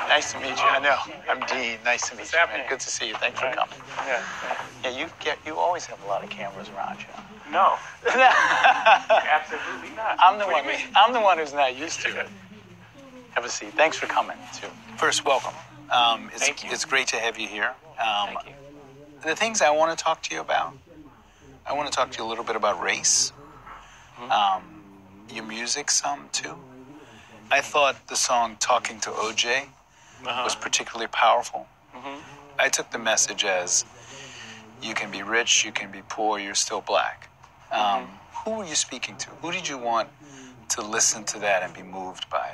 Nice to meet you. I know. I'm Dean. Nice to meet What's you, happening? man. Good to see you. Thanks for coming. Yeah. Yeah, you always have a lot of cameras around you. No, absolutely not. I'm the one who's not used to it. Have a seat. Thanks for coming, too. First, welcome. Thank you. It's great to have you here. Thank you. The things I want to talk to you about, I want to talk to you a little bit about race, your music some, too. I thought the song Talking to OJ was particularly powerful. I took the message as you can be rich, you can be poor, you're still black. Who were you speaking to? Who did you want to listen to that and be moved by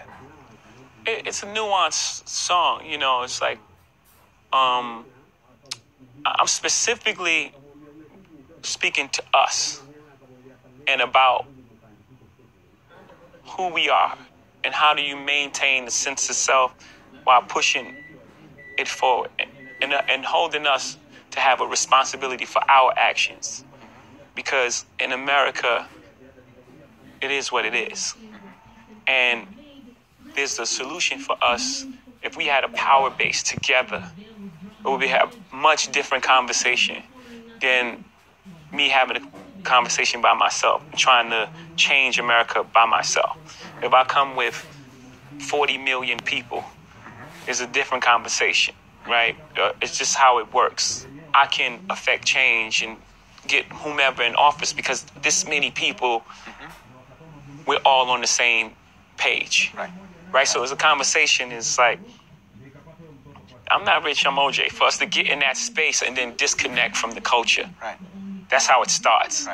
it? It's a nuanced song, you know. It's like I'm specifically speaking to us and about who we are and how do you maintain the sense of self while pushing it forward and holding us to have a responsibility for our actions. Because in America, it is what it is. And there's a solution for us. If we had a power base together, it would be a much different conversation than me having a conversation by myself, trying to change America by myself. If I come with 40 million people, it's a different conversation, right? It's just how it works. I can affect change and get whomever in office because this many people, we're all on the same page, right? So as a conversation, it's like, I'm not rich, I'm OJ. For us to get in that space and then disconnect from the culture, that's how it starts.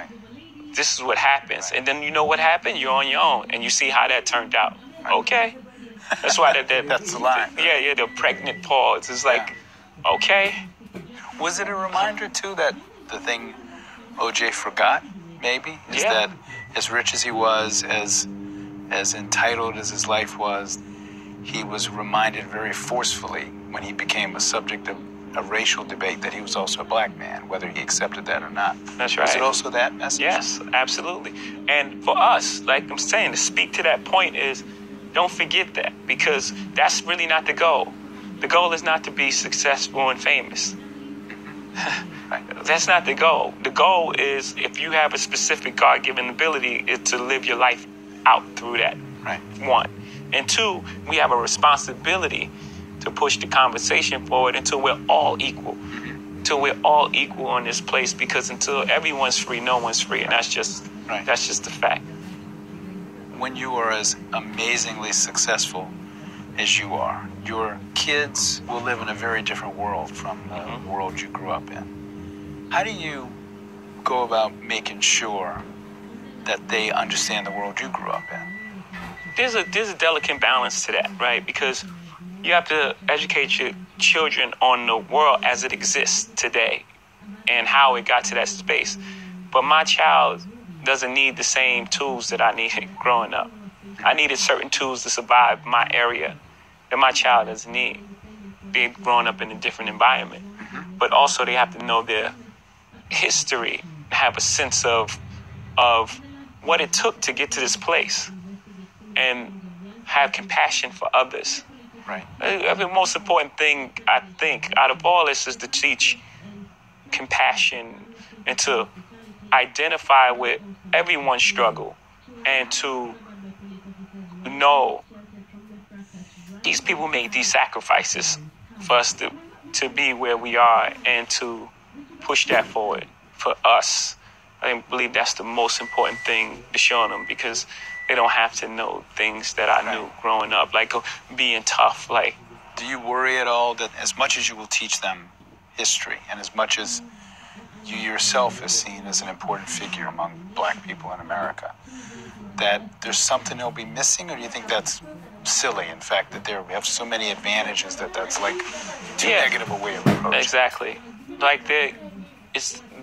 This is what happens. And then you know what happened? You're on your own and you see how that turned out. Okay. That's why That's the line. Yeah, the pregnant pause. It's like, okay. Was it a reminder, too, that the thing OJ forgot, maybe, is that as rich as he was, as entitled as his life was, he was reminded very forcefully when he became a subject of a racial debate that he was also a black man, whether he accepted that or not. That's right. Was it also that message? Yes, absolutely. And for us, like I'm saying, to speak to that point is, don't forget that, because that's really not the goal. The goal is not to be successful and famous. That's not the goal. The goal is, if you have a specific God-given ability, is to live your life out through that. One. And two, we have a responsibility to push the conversation forward until we're all equal. Until we're all equal in this place, because until everyone's free, no one's free. And that's just the fact. When you are as amazingly successful as you are, your kids will live in a very different world from the world you grew up in. How do you go about making sure that they understand the world you grew up in? There's a delicate balance to that, right? Because you have to educate your children on the world as it exists today and how it got to that space. But my child doesn't need the same tools that I needed growing up. I needed certain tools to survive my area that my child doesn't need. They're growing up in a different environment. But also they have to know their history, have a sense of what it took to get to this place, and have compassion for others. The most important thing, I think, out of all this is to teach compassion and to identify with everyone's struggle and to know these people made these sacrifices for us to be where we are and to push that forward for us. I believe that's the most important thing to show them, because they don't have to know things that I knew growing up, like being tough. Like, do you worry at all that as much as you will teach them history and as much as you yourself is seen as an important figure among black people in America, that there's something they'll be missing? Or do you think that's silly, in fact, that we have so many advantages that's like too negative a way of approaching? Exactly. Like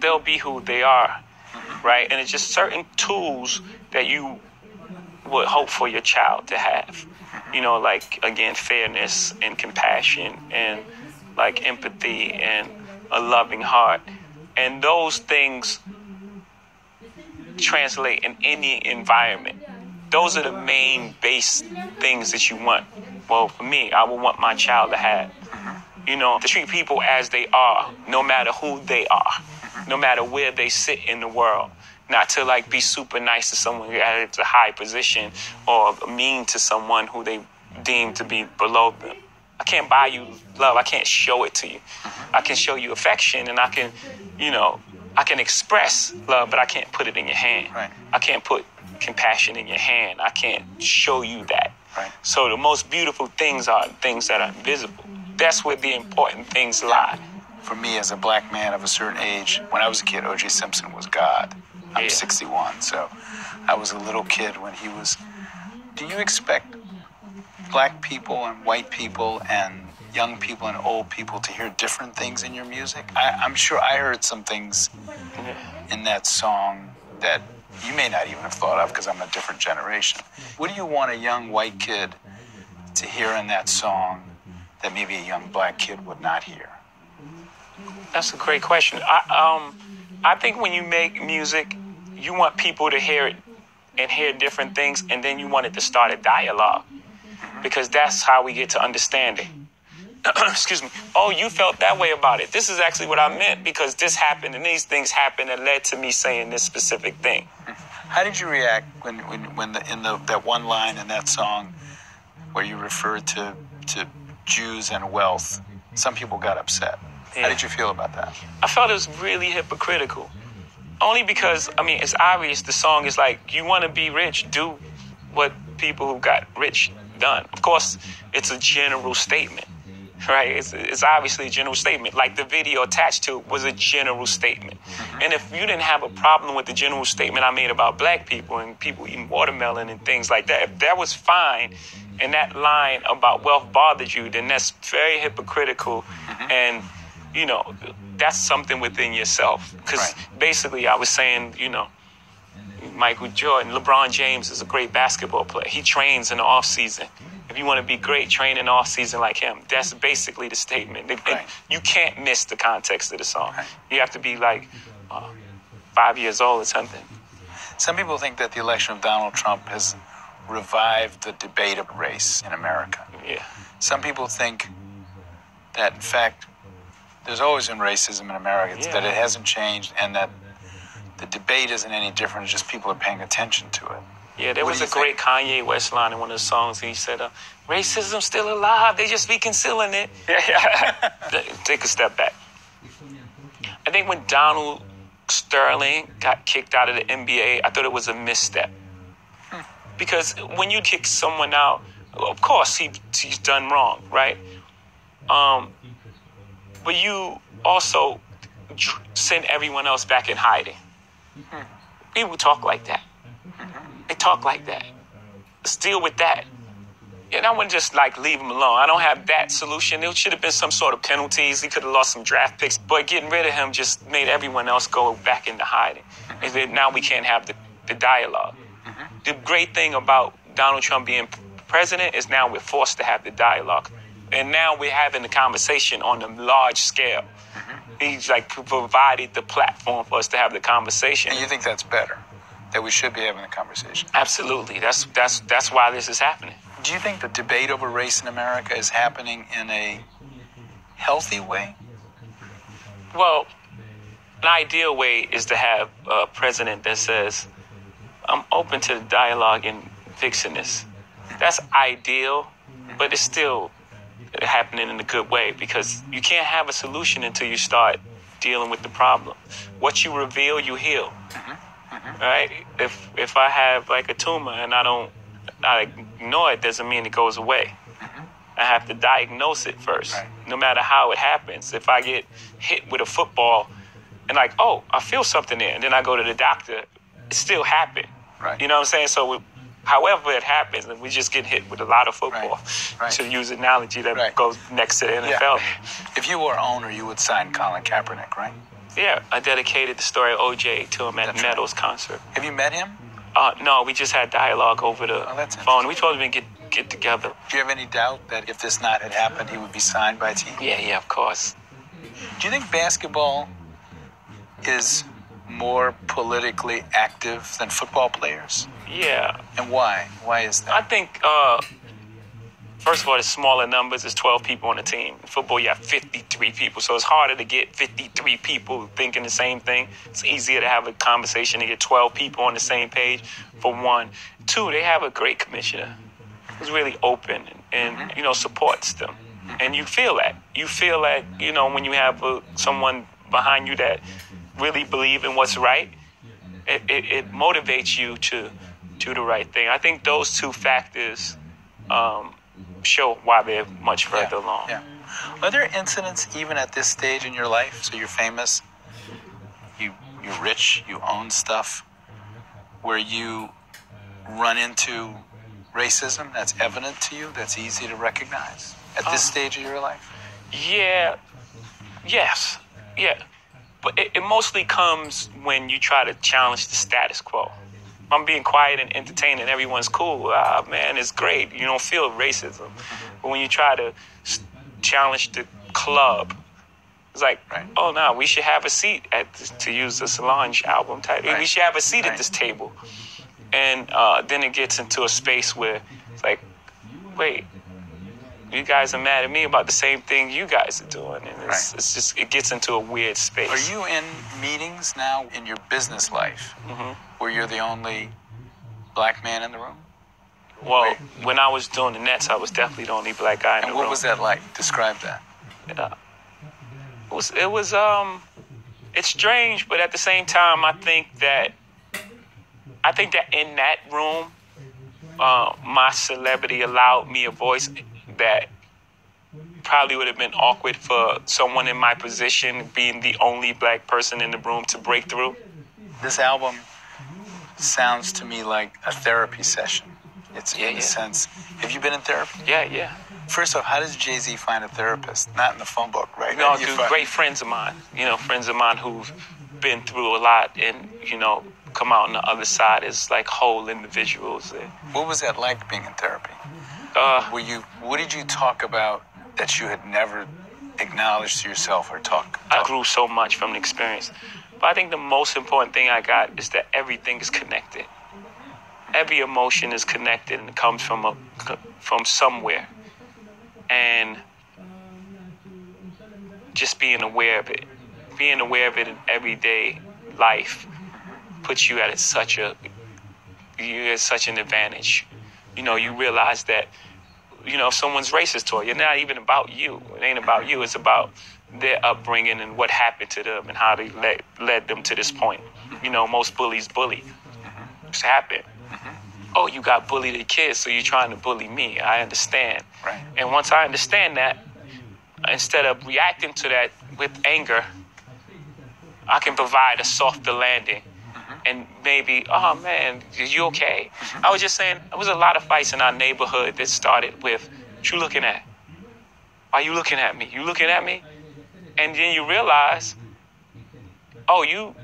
they'll be who they are, right? And it's just certain tools that you would hope for your child to have. You know, like, again, fairness and compassion and like empathy and a loving heart. And those things translate in any environment. those are the main base things that you want. Well, for me, I would want my child to have. You know, to treat people as they are, no matter who they are, no matter where they sit in the world. Not to like be super nice to someone at a high position or mean to someone who they deem to be below them. I can't buy you love. I can't show it to you. I can show you affection and I can, you know, I can express love, but I can't put it in your hand. Right. I can't put compassion in your hand. I can't show you that. Right. So the most beautiful things are things that are invisible. That's where the important things lie. For me, as a black man of a certain age, when I was a kid, O.J. Simpson was God. I'm 61, so I was a little kid when he was... Do you expect black people and white people and young people and old people to hear different things in your music? I'm sure I heard some things in that song that you may not even have thought of because I'm a different generation. What do you want a young white kid to hear in that song that maybe a young black kid would not hear? That's a great question. I think when you make music, you want people to hear it and hear different things, and then you want it to start a dialogue, because that's how we get to understanding. Excuse me. Oh, you felt that way about it. This is actually what I meant because this happened and these things happened that led to me saying this specific thing. How did you react when that one line in that song where you referred to Jews and wealth? Some people got upset. Yeah. How did you feel about that? I felt it was really hypocritical. Only because, I mean, it's obvious the song is like, you want to be rich, do what people who got rich done. Of course, it's a general statement, right? It's obviously a general statement. Like the video attached to it was a general statement. And if you didn't have a problem with the general statement I made about black people and people eating watermelon and things like that, if that was fine and that line about wealth bothered you, then that's very hypocritical. And, you know, that's something within yourself. Because basically I was saying, you know, Michael Jordan, LeBron James is a great basketball player. He trains in the off season. If you want to be great, train in the off season like him. That's basically the statement. You can't miss the context of the song. You have to be like 5 years old or something. Some people think that the election of Donald Trump has revived the debate of race in America. Yeah. Some people think that, in fact, there's always been racism in America, that it hasn't changed, and that the debate isn't any different, it's just people are paying attention to it. Yeah, there was a great Kanye West line in one of the songs. He said, racism's still alive, they just be concealing it. Take a step back. I think when Donald Sterling got kicked out of the NBA, I thought it was a misstep. Because when you kick someone out, of course he's done wrong, right? But you also send everyone else back in hiding. People talk like that. They talk like that. Let's deal with that. And I wouldn't just like leave him alone. I don't have that solution. There should have been some sort of penalties. He could have lost some draft picks. But getting rid of him just made everyone else go back into hiding. And then now we can't have the dialogue. The great thing about Donald Trump being president is now we're forced to have the dialogue. And now we're having the conversation on a large scale. He's like provided the platform for us to have the conversation. And you think that's better? That we should be having the conversation? Absolutely. That's why this is happening. Do you think the debate over race in America is happening in a healthy way? Well, an ideal way is to have a president that says, I'm open to the dialogue and fixing this. That's ideal, but it's still happening in a good way, because you can't have a solution until you start dealing with the problem. What you reveal, you heal. Right? If I have like a tumor and I ignore it, doesn't mean it goes away. I have to diagnose it first, no matter how it happens. If I get hit with a football and like, oh, I feel something there, and then I go to the doctor, it still happened. Right. You know what I'm saying? So however it happens, and we just get hit with a lot of football, to use an analogy that goes next to the NFL. If you were owner, you would sign Colin Kaepernick, right? Yeah, I dedicated the story of OJ to him at Meadows concert. Have you met him? No, we just had dialogue over the phone. We told him to get together. Do you have any doubt that if this not had happened, he would be signed by a team? Yeah, of course. Do you think basketball is more politically active than football players? Yeah. And why? Why is that? I think, first of all, it's smaller numbers. There's 12 people on the team. In football, you have 53 people. So it's harder to get 53 people thinking the same thing. It's easier to have a conversation to get 12 people on the same page, for one. Two, they have a great commissioner who's really open and supports them. And you feel that. You feel that, when you have someone behind you that really believe in what's right, it motivates you to do the right thing. I think those two factors show why they're much further along. Yeah. Are there incidents even at this stage in your life? So you're famous, you're rich, you own stuff, where you run into racism that's evident to you, that's easy to recognize at this stage of your life? Yeah. Yes. Yeah. But it mostly comes when you try to challenge the status quo. I'm being quiet and entertaining. Everyone's cool. Man, it's great. You don't feel racism. But when you try to challenge the club, it's like, oh, no, we should have a seat to use the Solange album title. We should have a seat at this table. And then it gets into a space where it's like, wait, you guys are mad at me about the same thing you guys are doing. And it's just, it gets into a weird space. Are you in meetings now in your business life where you're the only black man in the room? Well, when I was doing the Nets, I was definitely the only black guy in the room. And what was that like? Describe that. It was it's strange, but at the same time, I think that in that room, my celebrity allowed me a voice that probably would have been awkward for someone in my position, being the only black person in the room, to break through. This album sounds to me like a therapy session. It's in a sense. Have you been in therapy? Yeah. First off, how does Jay-Z find a therapist? Not in the phone book, right? No, great friends of mine. Friends of mine who've been through a lot and, come out on the other side as like whole individuals. What was that like being in therapy? What did you talk about that you had never acknowledged to yourself or talk? I grew so much from the experience. But I think the most important thing I got is that everything is connected. Every emotion is connected and it comes from somewhere. And just being aware of it. Being aware of it in everyday life puts you at such an advantage. You realize that, if someone's racist toward you, it's not even about you. It ain't about you. It's about their upbringing and what happened to them and how they led them to this point. Most bullies bully. It's happened. Oh, you got bullied as a kid, so you're trying to bully me. I understand. Right. And once I understand that, instead of reacting to that with anger, I can provide a softer landing. And maybe, oh man, are you okay? I was just saying, there was a lot of fights in our neighborhood that started with, what you looking at? Why you looking at me? You looking at me? And then you realize, you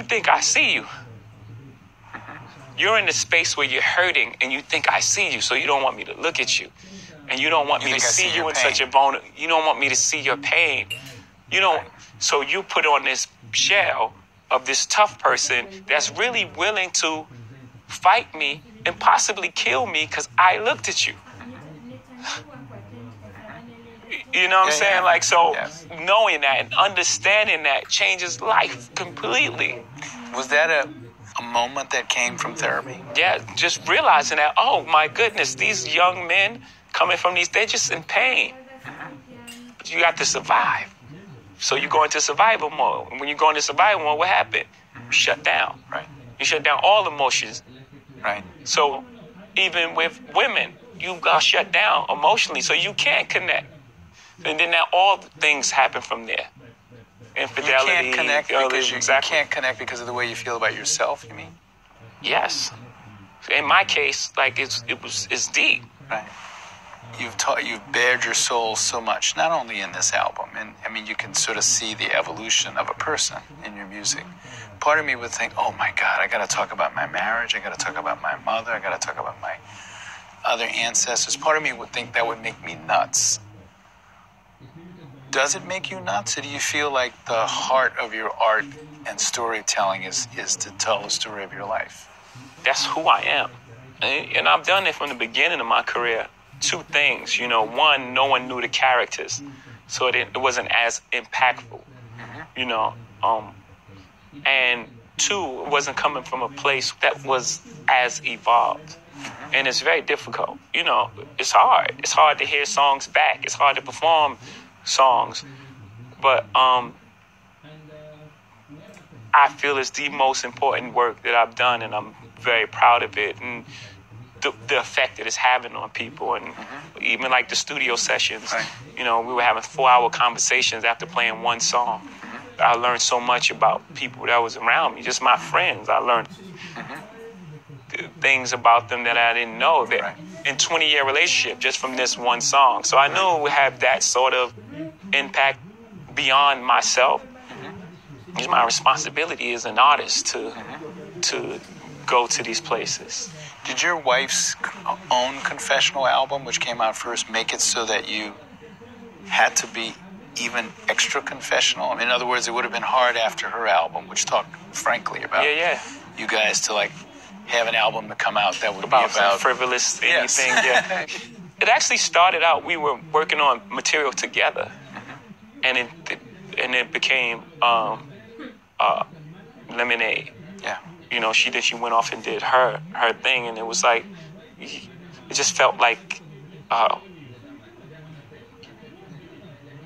think I see you. You're in the space where you're hurting and you think I see you, so you don't want me to look at you. And you don't want me to see you in such a vulnerable, you don't want me to see your pain. So you put on this shell of this tough person that's really willing to fight me and possibly kill me because I looked at you. You know what I'm saying? Knowing that and understanding that changes life completely. Was that a moment that came from therapy? Yeah, just realizing that, oh my goodness, these young men coming from they're just in pain. But you got to survive. So you go into survival mode. And when you go into survival mode, what happened? You shut down. Right. You shut down all emotions. Right. So even with women, you got shut down emotionally, so you can't connect. And then now all the things happen from there. Infidelity. You can't connect because exactly. You can't connect because of the way you feel about yourself, you mean? Yes. In my case, it's deep. Right. You've bared your soul so much, not only in this album, and I mean, you can sort of see the evolution of a person in your music. Part of me would think, oh my God, I got to talk about my marriage, I got to talk about my mother, I got to talk about my other ancestors. Part of me would think that would make me nuts. Does it make you nuts, or do you feel like the heart of your art and storytelling is to tell the story of your life? That's who I am. And I've done it from the beginning of my career. Two things, you know. One, no one knew the characters, so it wasn't as impactful, you know. And two, it wasn't coming from a place that was as evolved. And it's very difficult. You know, it's hard. It's hard to hear songs back. It's hard to perform songs. But I feel it's the most important work that I've done, and I'm very proud of it. And the effect that it's having on people. And even like the studio sessions, you know, we were having 4-hour conversations after playing one song. I learned so much about people that was around me, just my friends. I learned things about them that I didn't know. That in 20-year relationship just from this one song. So I knew it would have that sort of impact beyond myself. It's my responsibility as an artist to go to these places. Did your wife's own confessional album, which came out first, make it so that you had to be even extra confessional? I mean, in other words, it would have been hard after her album, which talked frankly about you guys, to like have an album to come out that would be about frivolous anything. Yeah. It actually started out, we were working on material together, and it became Lemonade. Yeah. You know, she went off and did her thing, and it was like, it just felt like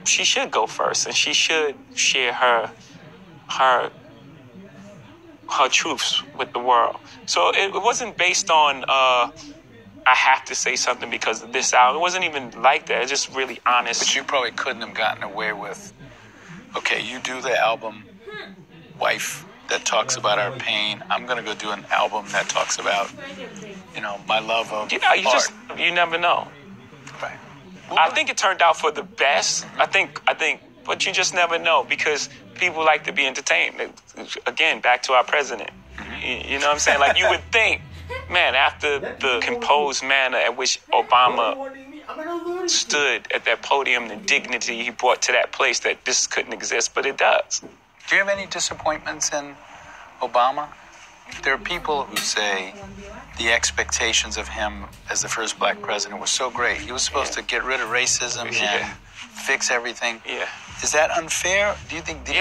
she should go first, and she should share her truths with the world. So it wasn't based on I have to say something because of this album. It wasn't even like that. It's just really honest. But you probably couldn't have gotten away with, okay, you do the album, wife, that talks about our pain. I'm going to go do an album that talks about, you know, my love of art. You never know. Right. I think it turned out for the best. I think, but you just never know, because people like to be entertained. Again, back to our president. You know what I'm saying? Like, you would think, man, after the composed manner at which Obama stood at that podium, the dignity he brought to that place, that this couldn't exist, but it does. Do you have any disappointments in Obama? There are people who say the expectations of him as the first black president were so great. He was supposed to get rid of racism and fix everything. Yeah. Is that unfair? Do you think did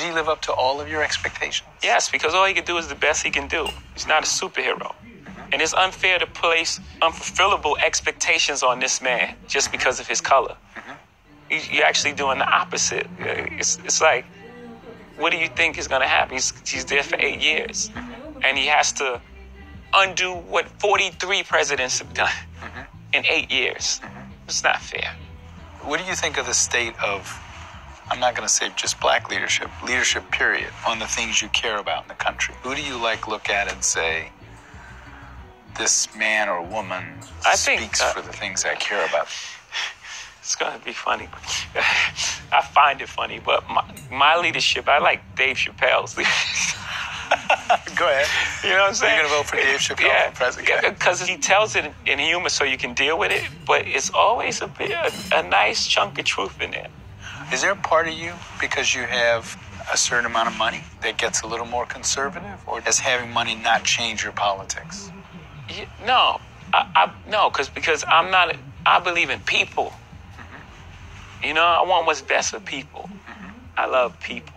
he live up to all of your expectations? Yes, because all he could do is the best he can do. He's not a superhero. And it's unfair to place unfulfillable expectations on this man just because of his color. You're actually doing the opposite. It's like, what do you think is going to happen? He's there for 8 years. And he has to undo what 43 presidents have done in 8 years. It's not fair. What do you think of the state of, I'm not going to say just black leadership period, on the things you care about in the country? Who do you look at and say, this man or woman speaks for the things I care about? It's going to be funny. I find it funny, but my leadership, I like Dave Chappelle's leadership. Go ahead. You know what I'm saying? You're going to vote for Dave Chappelle for president? Yeah, because he tells it in humor so you can deal with it, but it's always a nice chunk of truth in there. Is there a part of you, because you have a certain amount of money, that gets a little more conservative? Or does having money not change your politics? No. No, because I believe in people. You know, I want what's best for people. I love people.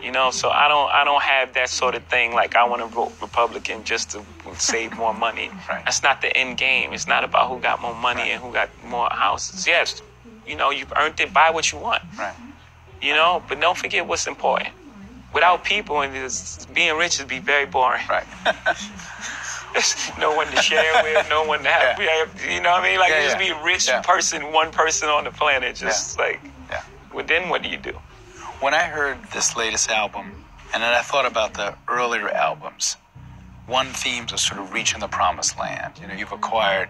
You know, so I don't have that sort of thing like I want to vote Republican just to save more money. Right. That's not the end game. It's not about who got more money and who got more houses. Yes, you know, you've earned it. Buy what you want. Right. You know, but don't forget what's important. Without people, and being rich would be very boring. Right. No one to share with, no one to have. You know what I mean? Like, just be a rich person, one person on the planet. Just well, then what do you do? When I heard this latest album, and then I thought about the earlier albums, one theme was sort of reaching the promised land. You know, you've acquired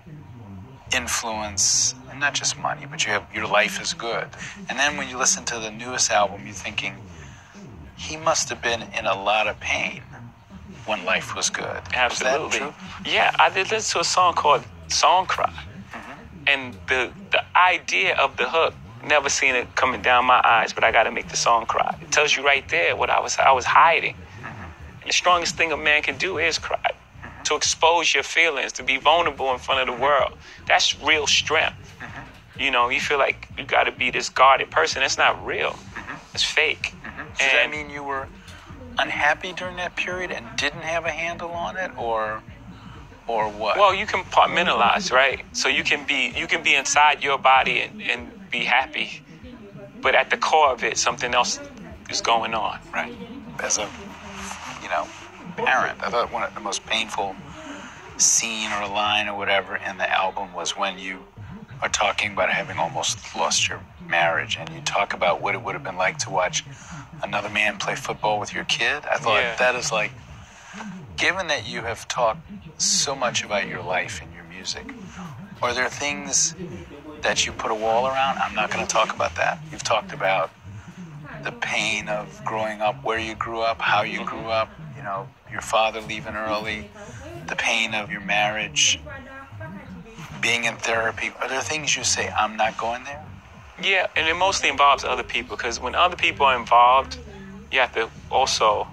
influence, and not just money, but your life is good. And then when you listen to the newest album, you're thinking, he must have been in a lot of pain when life was good. Absolutely. Is that true? Yeah, I did listen to a song called Song Cry. And the idea of the hook, never seen it coming down my eyes, but I got to make the song cry. It tells you right there what I was hiding. And the strongest thing a man can do is cry. To expose your feelings, to be vulnerable in front of the world. That's real strength. You know, you feel like you got to be this guarded person. That's not real. It's fake. Does that mean you were unhappy during that period and didn't have a handle on it, or what? Well, you compartmentalize, right? So you can be inside your body and be happy, but at the core of it, something else is going on. Right. As a, parent, I thought one of the most painful scene or line or whatever in the album was when you are talking about having almost lost your marriage, and you talk about what it would have been like to watch another man play football with your kid. I thought that is like, given that you have talked so much about your life and your music, are there things that you put a wall around? I'm not going to talk about that. You've talked about the pain of growing up, where you grew up, how you grew up, your father leaving early, the pain of your marriage, being in therapy. Are there things you say, I'm not going there? Yeah, and it mostly involves other people, because when other people are involved, you have to also,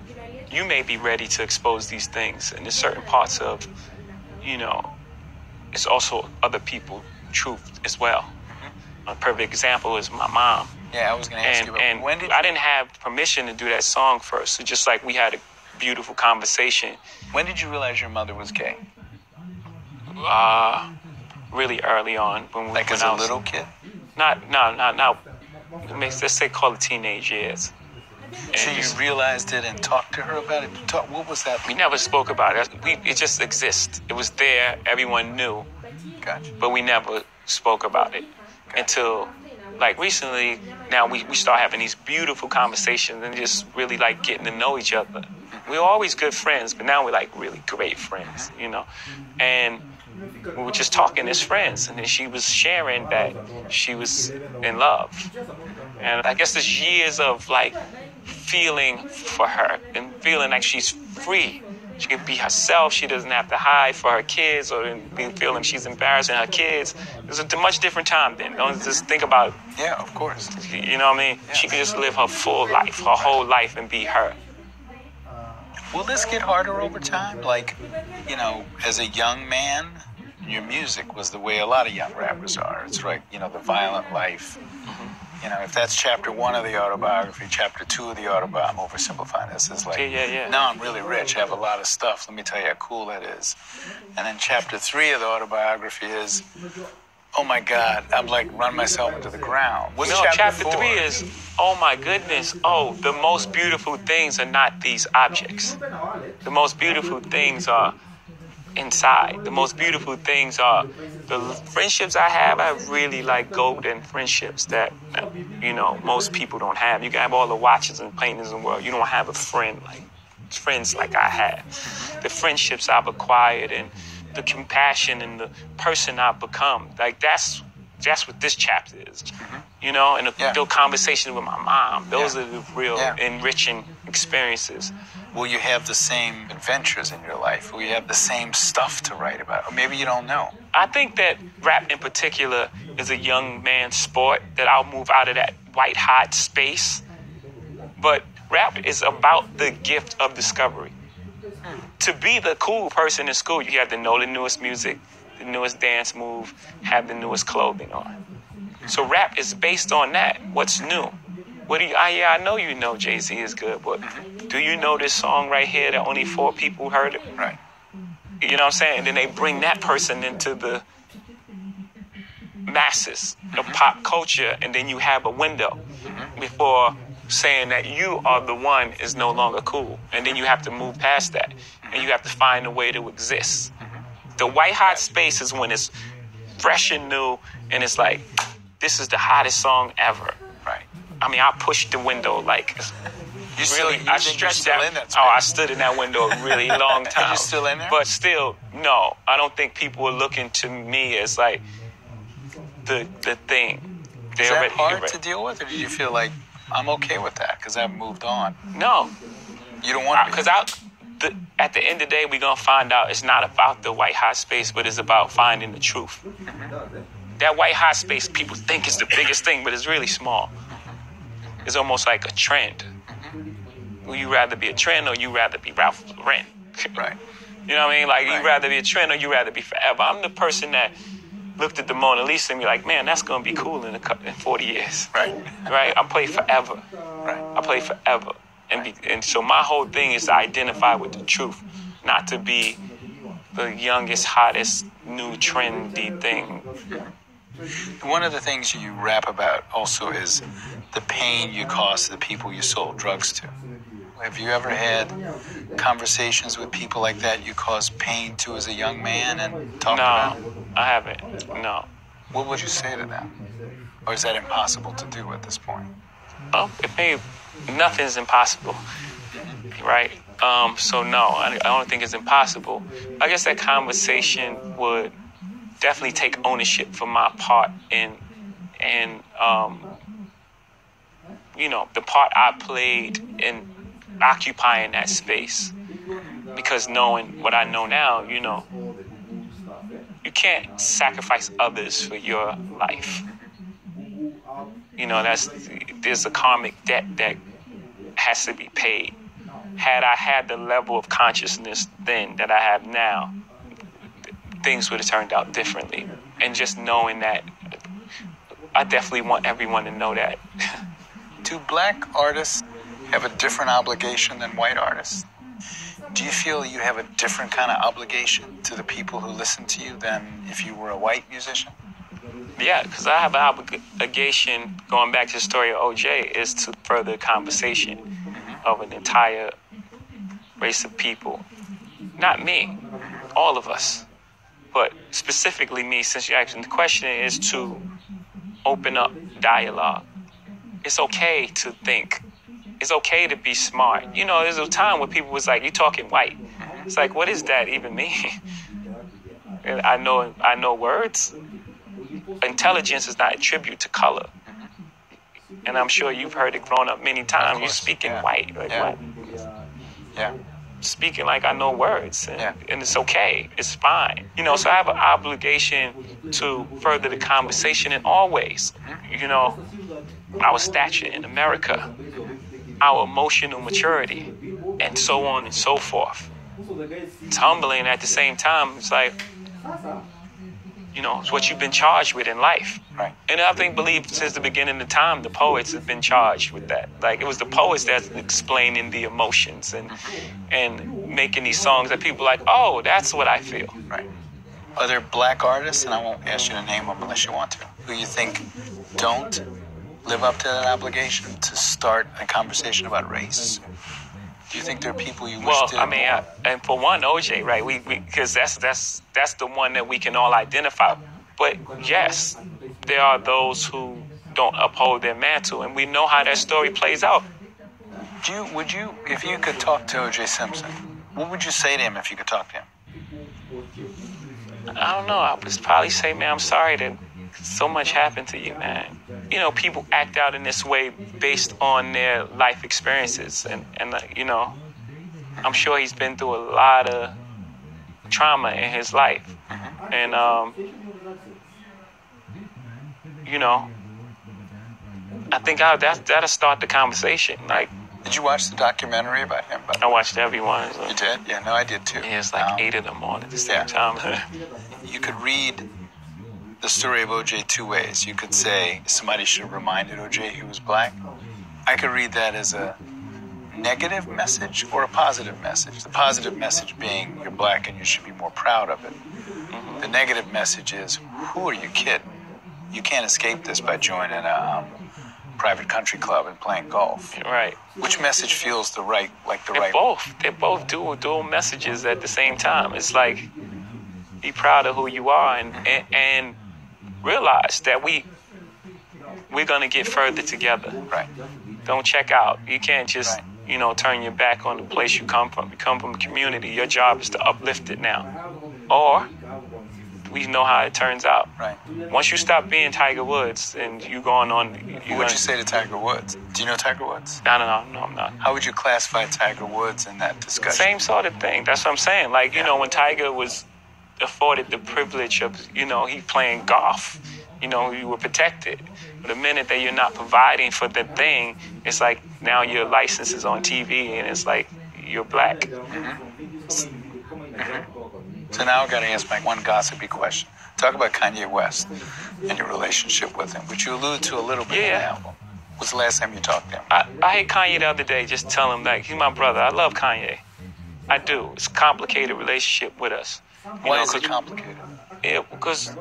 you may be ready to expose these things. And there's certain parts of, it's also other people's truth as well. A perfect example is my mom. Yeah, I was going to ask you about and when did I didn't have permission to do that song first. So just like we had a beautiful conversation. When did you realize your mother was gay? Really early on. When as a little kid? No. Let's say call it teenage years. So you realized it and talked to her about it? What was that? We never spoke about it. It just exists. It was there. Everyone knew. Gotcha. But we never spoke about it until, like, recently. Now we start having these beautiful conversations and just really, like, getting to know each other. We were always good friends, but now we're, like, really great friends, And we were just talking as friends, and then she was sharing that she was in love. And I guess there's years of, like, feeling for her and feeling like she's free. She can be herself. She doesn't have to hide for her kids or be feeling she's embarrassing her kids. It was a much different time then. Don't just think about... Yeah, of course. You know what I mean? Yeah. She could just live her full life, her whole life, and be her. Will this get harder over time? Like, as a young man, your music was the way a lot of young rappers are. It's right, the violent life. If that's chapter 1 of the autobiography, chapter 2 of the autobiography, I'm oversimplifying this. It's like, now I'm really rich, I have a lot of stuff. Let me tell you how cool that is. And then chapter 3 of the autobiography is, oh my God, I'm like run myself into the ground. What's chapter 4? 3 is, oh my goodness, the most beautiful things are not these objects. The most beautiful things are inside. The most beautiful things are the friendships I have. I really like golden friendships that, most people don't have. You can have all the watches and paintings in the world. You don't have friends like I have. The friendships I've acquired and the compassion and the person I've become. Like, that's what this chapter is. And the conversation with my mom. Those are the real enriching experiences. Will you have the same adventures in your life? Will you have the same stuff to write about? Or maybe you don't know. I think that rap in particular is a young man's sport, that I'll move out of that white hot space. But rap is about the gift of discovery. To be the cool person in school, you have to know the newest music, the newest dance move, have the newest clothing on. So rap is based on that. What's new? I know you know Jay-Z is good, but do you know this song right here that only 4 people heard it? Right. You know what I'm saying? And then they bring that person into the masses of pop culture, and then you have a window before saying that you are the one is no longer cool. And then you have to move past that, and you have to find a way to exist. The white hot space is when it's fresh and new, and it's like, this is the hottest song ever. Right. I mean, I pushed the window like... I stretched out. In that space? I stood in that window a really long time. Are you still in there? But still, no. I don't think people are looking to me as like the thing. Is that hard to deal with, or did you feel like I'm okay with that because I've moved on? No. You don't want to? Because at the end of the day, we're gonna find out it's not about the white hot space, but it's about finding the truth. that white hot space people think is the biggest thing, but it's really small. It's almost like a trend. Will you rather be a trend or you rather be Ralph Lauren? Right. You know what I mean? Like, Right. you rather be a trend or you rather be forever. I'm the person that looked at the Mona Lisa and be like, man, that's going to be cool in 40 years. Right. Right? I play forever. Right. I play forever. And so my whole thing is to identify with the truth, not to be the youngest, hottest, new, trendy thing. One of the things you rap about also is the pain you caused the people you sold drugs to. Have you ever had conversations with people like that you caused pain to as a young man and talked about it? No, I haven't. No. What would you say to them? Or is that impossible to do at this point? Nothing's impossible, right? So no, I don't think it's impossible. I guess that conversation would definitely take ownership for my part in the part I played in occupying that space. Because knowing what I know now, you can't sacrifice others for your life. There's a karmic debt that has to be paid. Had I had the level of consciousness then that I have now, things would have turned out differently. And just knowing that, I definitely want everyone to know that. Do black artists have a different obligation than white artists? Do you feel you have a different kind of obligation to the people who listen to you than if you were a white musician? Yeah, because I have an obligation, going back to the story of OJ, is to further the conversation of an entire race of people. Not me, all of us. But specifically me, since you're asking the question, is to open up dialogue. It's okay to think. It's okay to be smart. There's a time where people was like, you talking white. It's like, what does that even mean? And I know words. Intelligence is not a tribute to color. And I'm sure you've heard it growing up many times. You're speaking white. Like, what? Yeah. Speaking like I know words. And it's okay. It's fine. So I have an obligation to further the conversation in all ways. Our stature in America, our emotional maturity, and so on and so forth. It's humbling at the same time. It's like, it's what you've been charged with in life. Right. And I believe since the beginning of time, the poets have been charged with that. Like, it was the poets that's explaining the emotions and making these songs that people are like, oh, that's what I feel. Right. Are there black artists, and I won't ask you to name them unless you want to, who you think don't live up to that obligation to start a conversation about race? Do you think there are people you wish to? And for one, OJ, right? We because that's the one that we can all identify. But yes, there are those who don't uphold their mantle, and we know how that story plays out. Would you, if you could talk to O.J. Simpson, what would you say to him if you could talk to him? I don't know. I would probably say, man, I'm sorry that so much happened to you, man. People act out in this way based on their life experiences. And I'm sure he's been through a lot of trauma in his life. And, I think that'll start the conversation. Like, did you watch the documentary about him? I watched every one. You did? Yeah, no, I did too. Yeah, it's like 8 of them on at the same time. You could read the story of OJ two ways. You could say somebody should have reminded OJ he was black. I could read that as a negative message or a positive message. The positive message being you're black and you should be more proud of it. The negative message is, who are you kidding? You can't escape this by joining a private country club and playing golf. Right. Which message feels the right? They're both dual messages at the same time. It's like, be proud of who you are and realize that we're gonna get further together. Right. Don't check out. You can't just turn your back on the place you come from. You come from a community. Your job is to uplift it now. Or we know how it turns out. Right. Once you stop being Tiger Woods and you going on... What would you say to Tiger Woods? Do you know Tiger Woods? No, I'm not. How would you classify Tiger Woods in that discussion? Same sort of thing. That's what I'm saying. Like, when Tiger was afforded the privilege of, he playing golf you were protected. But the minute that you're not providing for the thing, it's like now your license is on TV and it's like you're black. Mm-hmm. So now I've got to ask my one gossipy question. Talk about Kanye West and your relationship with him, which you alluded to a little bit in the album. When's the last time you talked to him? I hate Kanye the other day. Just tell him that he's my brother. I love Kanye. I do. It's a complicated relationship with us. Why is it complicated? Yeah, because,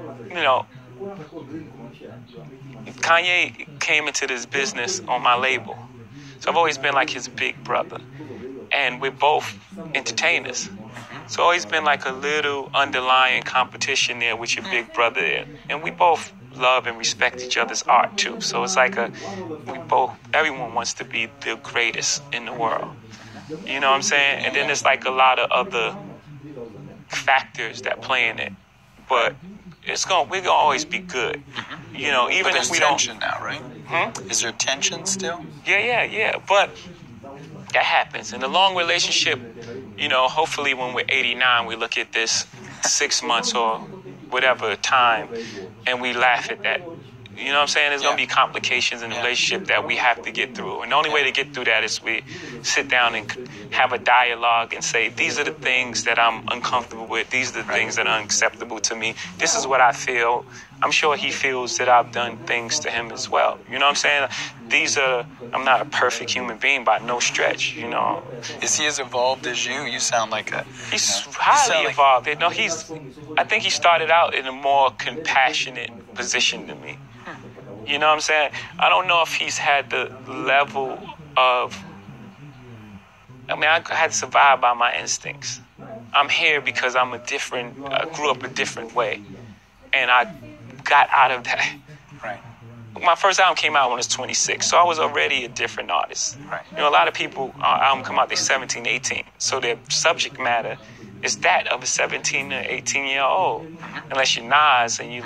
Kanye came into this business on my label. So I've always been like his big brother. And we're both entertainers. So always been like a little underlying competition there with your big brother there. And we both love and respect each other's art too. So it's like everyone wants to be the greatest in the world. You know what I'm saying? And then there's like a lot of other factors that play in it. But we're gonna always be good. Even if we don't. There's tension now, right? Is there tension still? Yeah. But that happens. In a long relationship, hopefully when we're 89, we look at this 6 months or whatever time and we laugh at that. You know what I'm saying? There's going to be complications in the relationship that we have to get through. And the only way to get through that is we sit down and have a dialogue and say, these are the things that I'm uncomfortable with. These are the things that are unacceptable to me. This is what I feel. I'm sure he feels that I've done things to him as well. You know what I'm saying? I'm not a perfect human being by no stretch, Is he as evolved as you? You sound like He's highly evolved. I think he started out in a more compassionate position than me. You know what I'm saying? I don't know if he's had the level of... I had to survive by my instincts. I'm here because I grew up a different way. And I got out of that. Right. My first album came out when I was 26, so I was already a different artist. Right. A lot of people, our album come out, they're 17, 18. So their subject matter is that of a 17 or 18-year-old. Unless you're Nas and you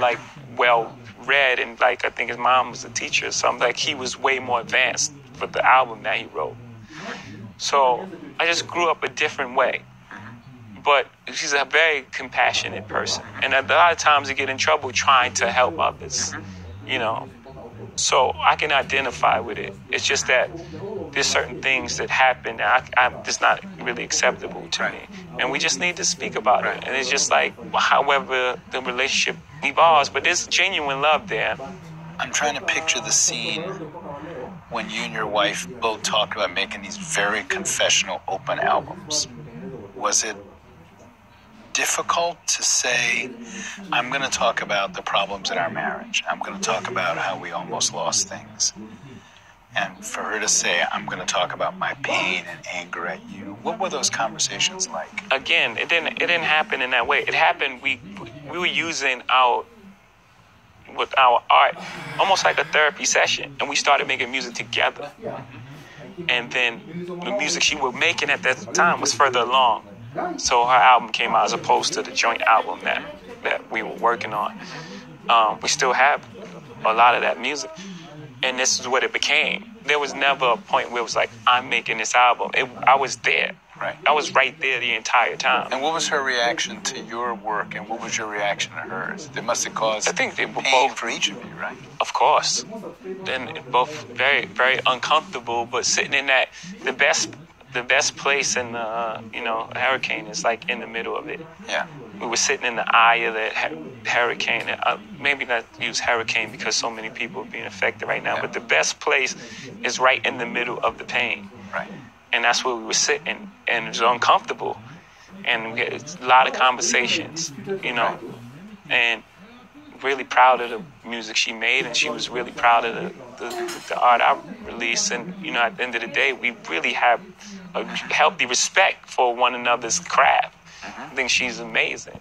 well-read and I think his mom was a teacher or something. He was way more advanced for the album that he wrote. So I just grew up a different way. But she's a very compassionate person. And a lot of times I get in trouble trying to help others, So I can identify with it. It's just that there's certain things that happen that it's not really acceptable to me. And we just need to speak about it. And it's just however the relationship evolves, but there's genuine love there. I'm trying to picture the scene when you and your wife both talked about making these very confessional, open albums. Was it difficult to say, I'm going to talk about the problems in our marriage. I'm going to talk about how we almost lost things. And for her to say, I'm going to talk about my pain and anger at you. What were those conversations like? Again, it didn't happen in that way. It happened, we were using our art almost like a therapy session. And we started making music together. And then the music she was making at that time was further along. So her album came out as opposed to the joint album that we were working on. We still have a lot of that music. And this is what it became. There was never a point where it was like, I'm making this album. I was there. Right. I was right there the entire time. And what was her reaction to your work and what was your reaction to hers? It must have caused I think they were pain both, for each of you, right? Of course. And both very, very uncomfortable, but sitting in the best place in the, hurricane is in the middle of it. Yeah. We were sitting in the eye of that hurricane. Maybe not use hurricane because so many people are being affected right now, but the best place is right in the middle of the pain. Right. And that's where we were sitting, and it was uncomfortable. And we had a lot of conversations, and really proud of the music she made, and she was really proud of the art I released. And, at the end of the day, we really have a healthy respect for one another's craft. I think she's amazing.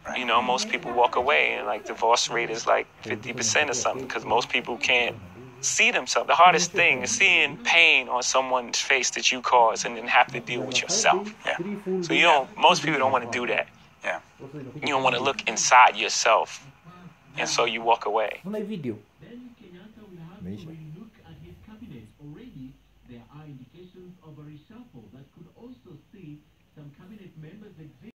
Right. Most people walk away and divorce rate is 50% or something because most people can't see themselves. The hardest thing is seeing pain on someone's face that you caused and then have to deal with yourself. Yeah. So most people don't want to do that. Yeah. You don't want to look inside yourself. And so you walk away. Video.